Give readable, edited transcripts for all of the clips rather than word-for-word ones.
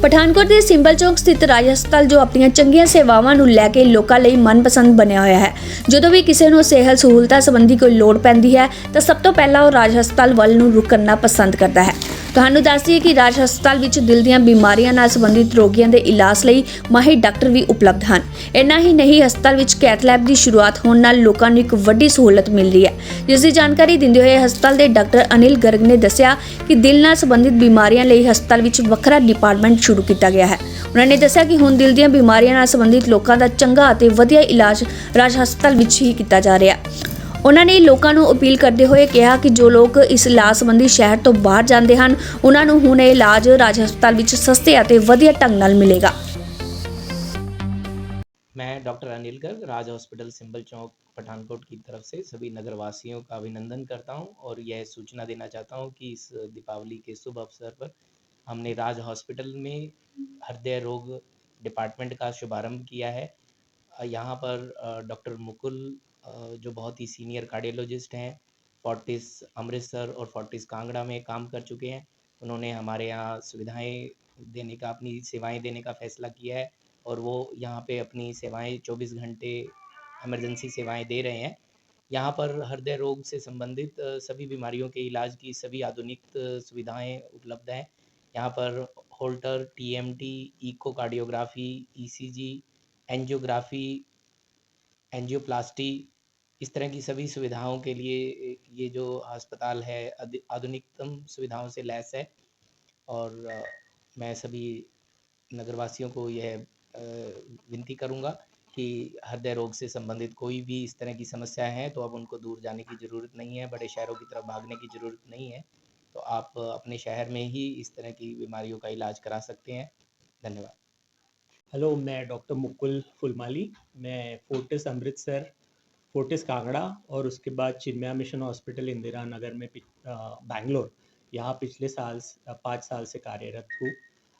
ਪਠਾਨਕੋਟ ਦੇ ਸਿੰਬਲ ਚੌਕ ਸਥਿਤ ਰਾਜ ਹਸਪਤਾਲ ਜੋ ਆਪਣੀਆਂ ਚੰਗੀਆਂ ਸੇਵਾਵਾਂ ਨੂੰ ਲੈ ਕੇ ਲੋਕਾਂ ਲਈ ਮਨਪਸੰਦ ਬਣਿਆ ਹੋਇਆ ਹੈ। ਜਦੋਂ ਵੀ ਕਿਸੇ ਨੂੰ ਸਿਹਤ ਸਹੂਲਤਾਂ ਸੰਬੰਧੀ ਕੋਈ ਲੋੜ ਪੈਂਦੀ ਹੈ ਤਾਂ ਸਭ ਤੋਂ ਪਹਿਲਾਂ ਉਹ ਰਾਜ ਹਸਪਤਾਲ ਵੱਲ ਨੂੰ ਰੁਕ ਕਰਨਾ ਪਸੰਦ ਕਰਦਾ ਹੈ। ਤੁਹਾਨੂੰ ਦੱਸ ਦਈਏ ਕਿ ਰਾਜ ਹਸਪਤਾਲ ਵਿੱਚ ਦਿਲ ਦੀਆਂ ਬਿਮਾਰੀਆਂ ਨਾਲ ਸੰਬੰਧਿਤ ਰੋਗੀਆਂ ਦੇ ਇਲਾਜ ਲਈ ਮਾਹਿਰ ਡਾਕਟਰ ਵੀ ਉਪਲਬਧ ਹਨ। ਇੰਨਾ ਹੀ ਨਹੀਂ, ਹਸਪਤਾਲ ਵਿੱਚ ਕੈਥ ਲੈਬ ਦੀ ਸ਼ੁਰੂਆਤ ਹੋਣ ਨਾਲ ਲੋਕਾਂ ਨੂੰ ਇੱਕ ਵੱਡੀ ਸਹੂਲਤ ਮਿਲ ਰਹੀ ਹੈ। ਜਿਸ ਦੀ ਜਾਣਕਾਰੀ ਦਿੰਦੇ ਹੋਏ ਹਸਪਤਾਲ ਦੇ ਡਾਕਟਰ ਅਨਿਲ ਗਰਗ ਨੇ ਦੱਸਿਆ ਕਿ ਦਿਲ ਨਾਲ ਸੰਬੰਧਿਤ ਬਿਮਾਰੀਆਂ ਲਈ ਹਸਪਤਾਲ ਵਿੱਚ ਵੱਖਰਾ ਡਿਪਾਰਟਮੈਂਟ ਸ਼ੁਰੂ ਕੀਤਾ ਗਿਆ ਹੈ। ਉਹਨਾਂ ਨੇ ਦੱਸਿਆ ਕਿ ਹੁਣ ਦਿਲ ਦੀਆਂ ਬਿਮਾਰੀਆਂ ਨਾਲ ਸੰਬੰਧਿਤ ਲੋਕਾਂ ਦਾ ਚੰਗਾ ਅਤੇ ਵਧੀਆ ਇਲਾਜ ਰਾਜ ਹਸਪਤਾਲ ਵਿੱਚ ਹੀ ਕੀਤਾ ਜਾ ਰਿਹਾ ਹੈ। ਉਹਨਾਂ ਨੇ ਲੋਕਾਂ ਨੂੰ ਅਪੀਲ ਕਰਦੇ ਹੋਏ ਕਿਹਾ ਕਿ ਜੋ ਲੋਕ ਇਸ ਇਲਾਜ ਸੰਬੰਧੀ ਸ਼ਹਿਰ ਤੋਂ ਬਾਹਰ ਜਾਂਦੇ ਹਨ ਉਹਨਾਂ ਨੂੰ ਹੁਣ ਇਹ ਇਲਾਜ ਰਾਜ ਹਸਪਤਾਲ ਵਿੱਚ ਸਸਤੇ ਅਤੇ ਵਧੀਆ ਢੰਗ ਨਾਲ ਮਿਲੇਗਾ। मैं डॉक्टर अनिल गर्ग राज हॉस्पिटल सिंबल चौक पठानकोट की तरफ से सभी नगरवासियों का अभिनंदन करता हूं और यह सूचना देना चाहता हूं कि इस दीपावली के शुभ अवसर पर हमने राज हॉस्पिटल में हृदय रोग डिपार्टमेंट का शुभारंभ किया है। यहां पर डॉक्टर मुकुल जो बहुत ही सीनियर कार्डियोलॉजिस्ट हैं, फोर्टिस अमृतसर और फोर्टिस कांगड़ा में काम कर चुके हैं। उन्होंने हमारे यहाँ सुविधाएँ देने का, अपनी सेवाएँ देने का फैसला किया है और वो यहाँ पे अपनी सेवाएं 24 घंटे इमरजेंसी सेवाएं दे रहे हैं। यहाँ पर हृदय रोग से संबंधित सभी बीमारियों के इलाज की सभी आधुनिक सुविधाएं उपलब्ध हैं। यहाँ पर Holter, TMT, echocardiography, ECG, angiography, angioplasty, इस तरह की सभी सुविधाओं के लिए ये जो अस्पताल है आधुनिकतम सुविधाओं से लैस है। और मैं सभी नगरवासियों को यह विनती करूंगा कि हृदय रोग से संबंधित कोई भी इस तरह की समस्या है तो अब उनको दूर जाने की ज़रूरत नहीं है, बड़े शहरों की तरफ भागने की ज़रूरत नहीं है। तो आप अपने शहर में ही इस तरह की बीमारियों का इलाज करा सकते हैं। धन्यवाद। हेलो, मैं डॉक्टर मुकुल फुलमाली। मैं फोर्टिस अमृतसर, फोर्टिस कांगड़ा और उसके बाद चिन्मया मिशन हॉस्पिटल इंदिरा नगर में बैंगलोर यहाँ पिछले 5 साल से कार्यरत हूँ।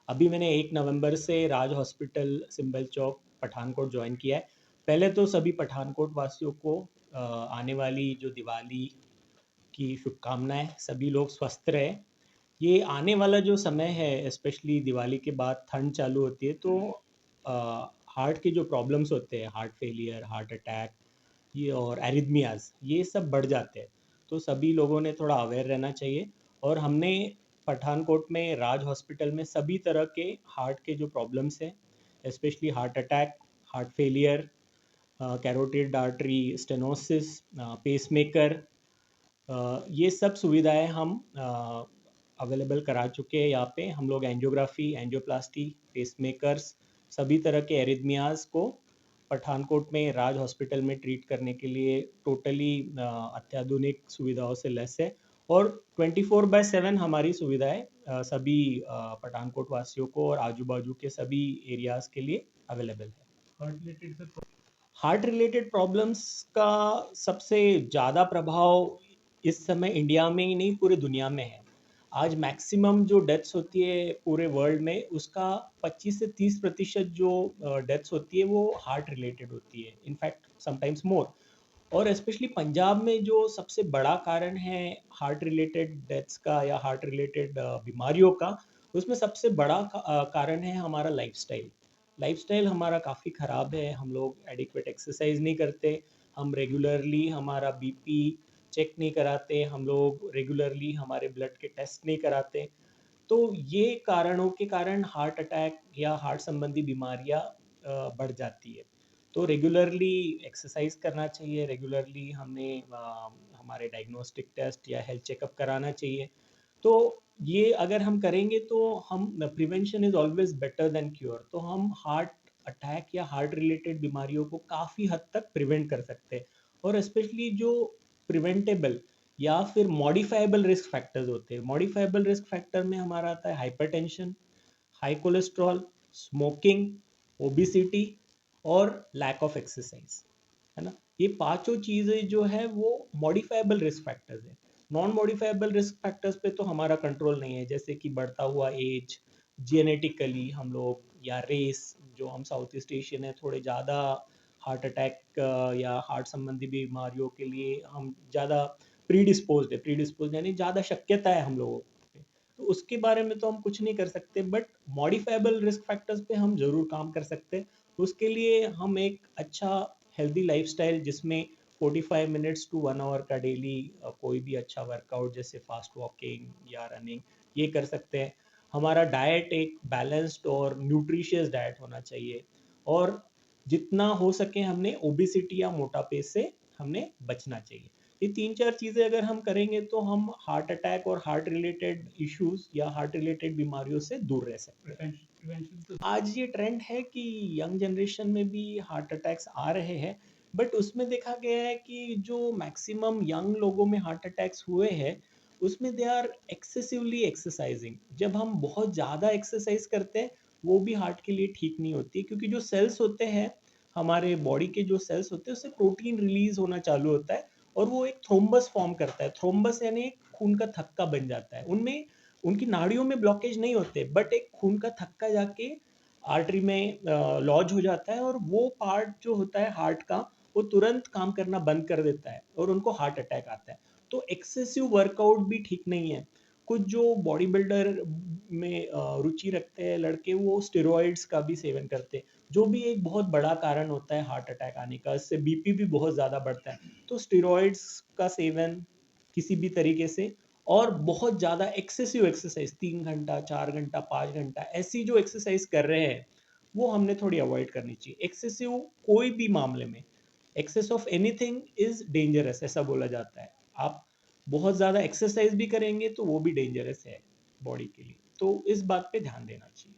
अभी मैंने 1 नवंबर से राज हॉस्पिटल सिंबल चौक पठानकोट ज्वाइन किया है। पहले तो सभी पठानकोट वासियों को आने वाली जो दिवाली की शुभकामनाएं। सभी लोग स्वस्थ रहे। ये आने वाला जो समय है, स्पेशली दिवाली के बाद ठंड चालू होती है तो हार्ट के जो प्रॉब्लम्स होते हैं, हार्ट फेलियर, हार्ट अटैक, ये और एरिथमियाज, ये सब बढ़ जाते हैं। तो सभी लोगों ने थोड़ा अवेयर रहना चाहिए। और हमने पठानकोट में राज हॉस्पिटल में सभी तरह के हार्ट के जो प्रॉब्लम्स हैं, specially heart attack, heart failure, carotid artery stenosis, pacemaker, ये सब सुविधाएं हम अवेलेबल करा चुके हैं। यहाँ पे हम लोग एंजियोग्राफी, एंजियोप्लास्टी, पेसमेकर्स, सभी तरह के एरिथमियाज को पठानकोट में राज हॉस्पिटल में ट्रीट करने के लिए टोटली अत्याधुनिक सुविधाओं से लैस है। और 24/7 हमारी सुविधाएं सभी पठानकोट वासियों को और आजू बाजू के सभी एरियाज के लिए अवेलेबल है। हार्ट रिलेटेड प्रॉब्लम्स का सबसे ज़्यादा प्रभाव इस समय इंडिया में ही नहीं, पूरे दुनिया में है। आज मैक्सिमम जो डेथ्स होती है पूरे वर्ल्ड में, उसका 25 से 30% जो डेथ्स होती है वो हार्ट रिलेटेड होती है, इनफैक्ट समटाइम्स मोर। और स्पेशली पंजाब में जो सबसे बड़ा कारण है हार्ट रिलेटेड डेथ्स का या हार्ट रिलेटेड बीमारियों का, उसमें सबसे बड़ा कारण है हमारा लाइफस्टाइल। लाइफस्टाइल हमारा काफ़ी ख़राब है। हम लोग एडिक्वेट एक्सरसाइज नहीं करते, हम रेगुलरली हमारा बीपी चेक नहीं कराते, हम लोग रेगुलरली हमारे ब्लड के टेस्ट नहीं कराते। तो ये कारणों के कारण हार्ट अटैक या हार्ट संबंधी बीमारियां बढ़ जाती है। तो रेगुलरली एक्सरसाइज करना चाहिए, रेगुलरली हमें हमारे डायग्नोस्टिक टेस्ट या हेल्थ चेकअप कराना चाहिए। तो ये अगर हम करेंगे तो हम, prevention is always better than cure. तो हम हार्ट अटैक या हार्ट रिलेटेड बीमारियों को काफ़ी हद तक प्रिवेंट कर सकते हैं। और स्पेशली जो प्रिवेंटेबल या फिर मॉडिफाइबल रिस्क फैक्टर्स होते हैं, मॉडिफाइबल रिस्क फैक्टर में हमारा आता है hypertension, high cholesterol, smoking, obesity और लैक ऑफ एक्सरसाइज, है ना। ये पांचों चीज़ें जो है वो मॉडिफाइबल रिस्क फैक्टर्स है। नॉन मॉडिफाइबल रिस्क फैक्टर्स पे तो हमारा कंट्रोल नहीं है, जैसे कि बढ़ता हुआ एज, जेनेटिकली हम लोग, या रेस, जो हम साउथ ईस्ट एशियन है, थोड़े ज़्यादा हार्ट अटैक या हार्ट संबंधी बीमारियों के लिए हम ज़्यादा प्रीडिस्पोज है। प्रीडिस्पोज यानी ज़्यादा शक्यता है हम लोगों पे। तो उसके बारे में तो हम कुछ नहीं कर सकते, बट मॉडिफाइबल रिस्क फैक्टर्स पे हम ज़रूर काम कर सकते हैं। उसके लिए हम एक अच्छा हेल्दी लाइफस्टाइल जिसमें 45 मिनट्स टू 1 आवर का डेली कोई भी अच्छा वर्कआउट जैसे फास्ट वॉकिंग या रनिंग ये कर सकते हैं। हमारा डाइट एक बैलेंस्ड और न्यूट्रिशियस डाइट होना चाहिए, और जितना हो सके हमने ओबेसिटी या मोटापे से हमने बचना चाहिए। ये 3-4 चीज़ें अगर हम करेंगे तो हम हार्ट अटैक और हार्ट रिलेटेड इश्यूज़ या हार्ट रिलेटेड बीमारियों से दूर रह सकते हैं। आज ये ट्रेंड है कि यंग जनरेशन में भी हार्ट अटैक्स आ रहे हैं, बट उसमें देखा गया है कि जो मैक्सिमम यंग लोगों में हार्ट अटैक्स हुए हैं, उसमें दे आर एक्सेसिवली एक्सरसाइजिंग। जब हम बहुत ज़्यादा एक्सरसाइज करते हैं, वो भी हार्ट के लिए ठीक नहीं होती है, क्योंकि जो सेल्स होते हैं, हमारे बॉडी के जो सेल्स होते हैं, उससे प्रोटीन रिलीज होना चालू होता है और वो एक थ्रोम्बस फॉर्म करता है। थ्रोम्बस यानी एक खून का थक्का बन जाता है। उनमें उनकी नाड़ियों में ब्लॉकेज नहीं होते, बट एक खून का थक्का जाके आर्टरी में लॉज हो जाता है, और वो पार्ट जो होता है हार्ट का, वो तुरंत काम करना बंद कर देता है और उनको हार्ट अटैक आता है। तो एक्सेसिव वर्कआउट भी ठीक नहीं है। कुछ जो बॉडी बिल्डर में रुचि रखते हैं लड़के, वो स्टेरॉइड्स का भी सेवन करते हैं, जो भी एक बहुत बड़ा कारण होता है हार्ट अटैक आने का। इससे बीपी भी बहुत ज़्यादा बढ़ता है। तो स्टेरॉइड्स का सेवन किसी भी तरीके से, और बहुत ज़्यादा एक्सेसिव एक्सरसाइज 3 घंटा 4 घंटा 5 घंटा ऐसी जो एक्सरसाइज कर रहे हैं, वो हमने थोड़ी अवॉइड करनी चाहिए। एक्सेसिव कोई भी मामले में, excess of anything is dangerous ऐसा बोला जाता है। आप बहुत ज़्यादा एक्सरसाइज भी करेंगे तो वो भी डेंजरस है बॉडी के लिए। तो इस बात पे ध्यान देना चाहिए।